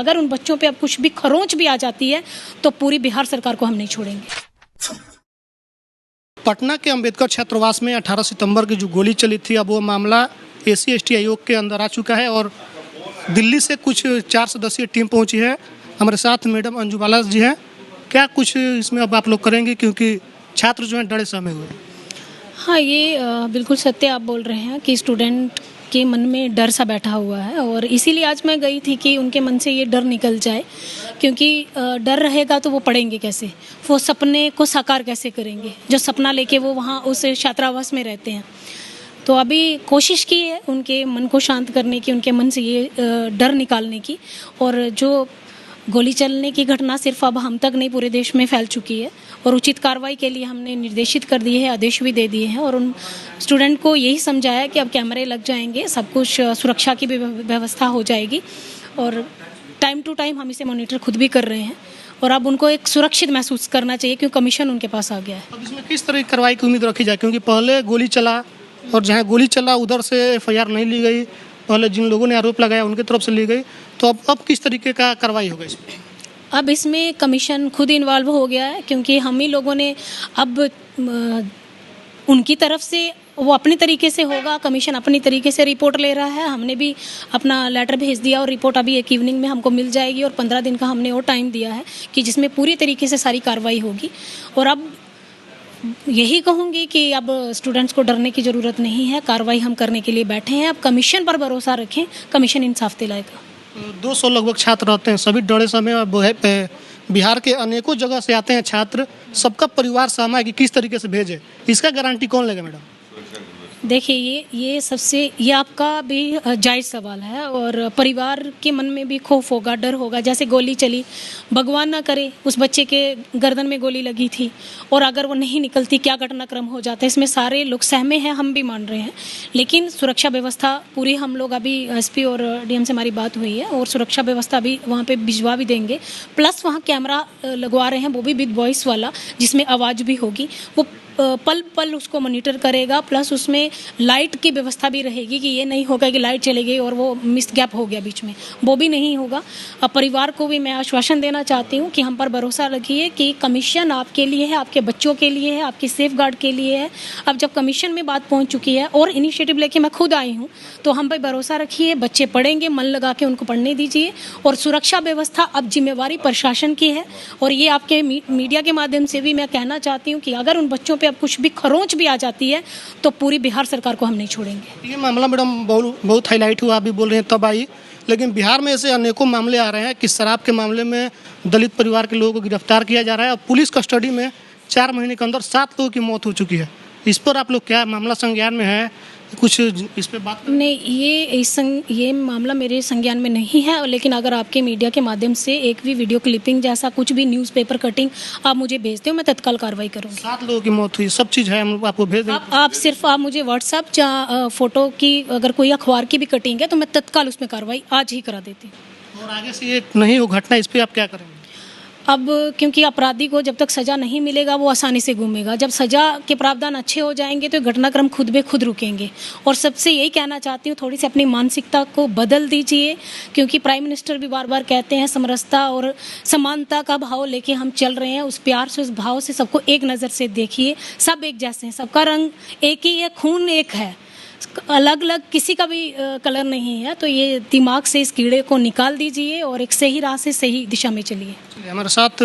अगर उन बच्चों पे अब कुछ भी खरोंच भी आ जाती है तो पूरी बिहार सरकार को हम नहीं छोड़ेंगे। पटना के अंबेडकर छात्रावास में 18 सितंबर की जो गोली चली थी, अब वो मामला SC/ST आयोग के अंदर आ चुका है और दिल्ली से कुछ 4 सदस्यीय टीम पहुंची है। हमारे साथ मैडम अंजू बाला जी हैं। क्या कुछ इसमें अब आप लोग करेंगे, क्योंकि छात्र जो हैं डरे सहमे हुए? हाँ, ये बिल्कुल सत्य आप बोल रहे हैं कि स्टूडेंट के मन में डर सा बैठा हुआ है और इसीलिए आज मैं गई थी कि उनके मन से ये डर निकल जाए, क्योंकि डर रहेगा तो वो पढ़ेंगे कैसे, वो सपने को साकार कैसे करेंगे जो सपना लेके वो वहाँ उस छात्रावास में रहते हैं। तो अभी कोशिश की है उनके मन को शांत करने की, उनके मन से ये डर निकालने की। और जो गोली चलने की घटना सिर्फ अब हम तक नहीं पूरे देश में फैल चुकी है और उचित कार्रवाई के लिए हमने निर्देशित कर दिए हैं, आदेश भी दे दिए हैं और उन स्टूडेंट को यही समझाया कि अब कैमरे लग जाएंगे, सब कुछ सुरक्षा की भी व्यवस्था हो जाएगी और टाइम टू टाइम हम इसे मॉनिटर खुद भी कर रहे हैं और अब उनको एक सुरक्षित महसूस करना चाहिए क्योंकि कमीशन उनके पास आ गया है। अब इसमें किस तरह की कार्रवाई की उम्मीद रखी जाए, क्योंकि पहले गोली चला और जहाँ गोली चला उधर से FIR नहीं ली गई, पहले जिन लोगों ने आरोप लगाया उनकी तरफ से ली गई, तो अब किस तरीके का कार्रवाई होगा इसमें? अब इसमें कमीशन खुद इन्वॉल्व हो गया है क्योंकि हम ही लोगों ने अब उनकी तरफ से वो अपनी तरीके से होगा, कमीशन अपनी तरीके से रिपोर्ट ले रहा है। हमने भी अपना लेटर भेज दिया और रिपोर्ट अभी एक इवनिंग में हमको मिल जाएगी और 15 दिन का हमने और टाइम दिया है कि जिसमें पूरी तरीके से सारी कार्रवाई होगी। और अब यही कहूँगी कि अब स्टूडेंट्स को डरने की ज़रूरत नहीं है, कार्रवाई हम करने के लिए बैठे हैं। अब कमीशन पर भरोसा रखें, कमीशन इंसाफ दिलाएगा। 200 लगभग छात्र रहते हैं, सभी डरे समय बिहार के अनेकों जगह से आते हैं छात्र, सबका परिवार सहमा है कि किस तरीके से भेजे, इसका गारंटी कौन लेगा मैडम? देखिए ये आपका भी जायज़ सवाल है और परिवार के मन में भी खौफ होगा, डर होगा। जैसे गोली चली, भगवान ना करे उस बच्चे के गर्दन में गोली लगी थी और अगर वो नहीं निकलती क्या घटनाक्रम हो जाता है, इसमें सारे लोग सहमे हैं, हम भी मान रहे हैं। लेकिन सुरक्षा व्यवस्था पूरी हम लोग अभी SP और DM से हमारी बात हुई है और सुरक्षा व्यवस्था भी वहाँ पे भिजवा भी देंगे। प्लस वहाँ कैमरा लगवा रहे हैं, वो भी विद वॉइस वाला, जिसमें आवाज़ भी होगी, वो पल पल उसको मॉनिटर करेगा। प्लस उसमें लाइट की व्यवस्था भी रहेगी कि ये नहीं होगा कि लाइट चली गई और वो मिस गैप हो गया बीच में, वो भी नहीं होगा। अब परिवार को भी मैं आश्वासन देना चाहती हूँ कि हम पर भरोसा रखिए कि कमीशन आपके लिए है, आपके बच्चों के लिए है, आपके सेफ गार्ड के लिए है। अब जब कमीशन में बात पहुँच चुकी है और इनिशिएटिव लेके मैं खुद आई हूँ, तो हम पर भरोसा रखिए, बच्चे पढ़ेंगे, मन लगा के उनको पढ़ने दीजिए। और सुरक्षा व्यवस्था अब जिम्मेवारी प्रशासन की है और ये आपके मीडिया के माध्यम से भी मैं कहना चाहती हूँ कि अगर उन बच्चों पे अब कुछ भी खरोंच भी आ जाती है तो पूरी बिहार सरकार को हम नहीं छोड़ेंगे। ये मामला मैडम बहुत हाईलाइट हुआ, आप भी बोल रहे हैं तब आई, लेकिन बिहार में ऐसे अनेकों मामले आ रहे हैं कि शराब के मामले में दलित परिवार के लोगों को गिरफ्तार किया जा रहा है और पुलिस कस्टडी में 4 महीने के अंदर 7 लोगों की मौत हो चुकी है। इस पर आप लोग क्या मामला संज्ञान में है, कुछ इस पे बात करें? नहीं, ये मामला मेरे संज्ञान में नहीं है, लेकिन अगर आपके मीडिया के माध्यम से एक भी वीडियो क्लिपिंग जैसा कुछ भी न्यूज़पेपर कटिंग आप मुझे भेजते हो, मैं तत्काल कार्रवाई करूँगी। 7 लोगों की मौत हुई, सब चीज़ है, हम आपको भेज देंगे। आप मुझे व्हाट्सएप या फोटो की अगर कोई अखबार की भी कटिंग है तो मैं तत्काल उसमें कार्रवाई आज ही करा देती हूँ। और आगे से ये नहीं हो घटना, इस पर आप क्या करेंगे? अब क्योंकि अपराधी को जब तक सज़ा नहीं मिलेगा वो आसानी से घूमेगा, जब सज़ा के प्रावधान अच्छे हो जाएंगे तो घटनाक्रम खुद ब खुद रुकेंगे। और सबसे यही कहना चाहती हूँ, थोड़ी सी अपनी मानसिकता को बदल दीजिए, क्योंकि प्राइम मिनिस्टर भी बार बार कहते हैं समरसता और समानता का भाव लेके हम चल रहे हैं। उस प्यार से, उस भाव से सबको एक नज़र से देखिए, सब एक जैसे हैं, सबका रंग एक ही है, खून एक है, अलग अलग किसी का भी कलर नहीं है। तो ये दिमाग से इस कीड़े को निकाल दीजिए और एक सही राह से सही दिशा में चलिए। हमारे साथ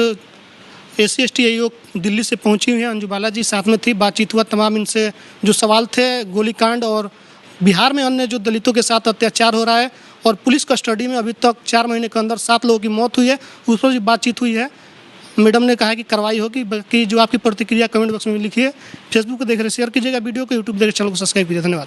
SC/ST आयोग दिल्ली से पहुंची हुई हैं अंजू बाला जी, साथ में थी, बातचीत हुआ, तमाम इनसे जो सवाल थे गोलीकांड और बिहार में अन्य जो दलितों के साथ अत्याचार हो रहा है और पुलिस कस्टडी में अभी तक 4 महीने के अंदर 7 लोगों की मौत हुई है, उस पर भी बातचीत हुई है। मैडम ने कहा कि कार्रवाई होगी। बाकी जो आपकी प्रतिक्रिया कमेंट बॉक्स में लिखिए, फेसबुक को देख रहे शेयर कीजिएगा, वीडियो को यूट्यूब देख चैनल को सब्सक्राइब कीजिए। धन्यवाद।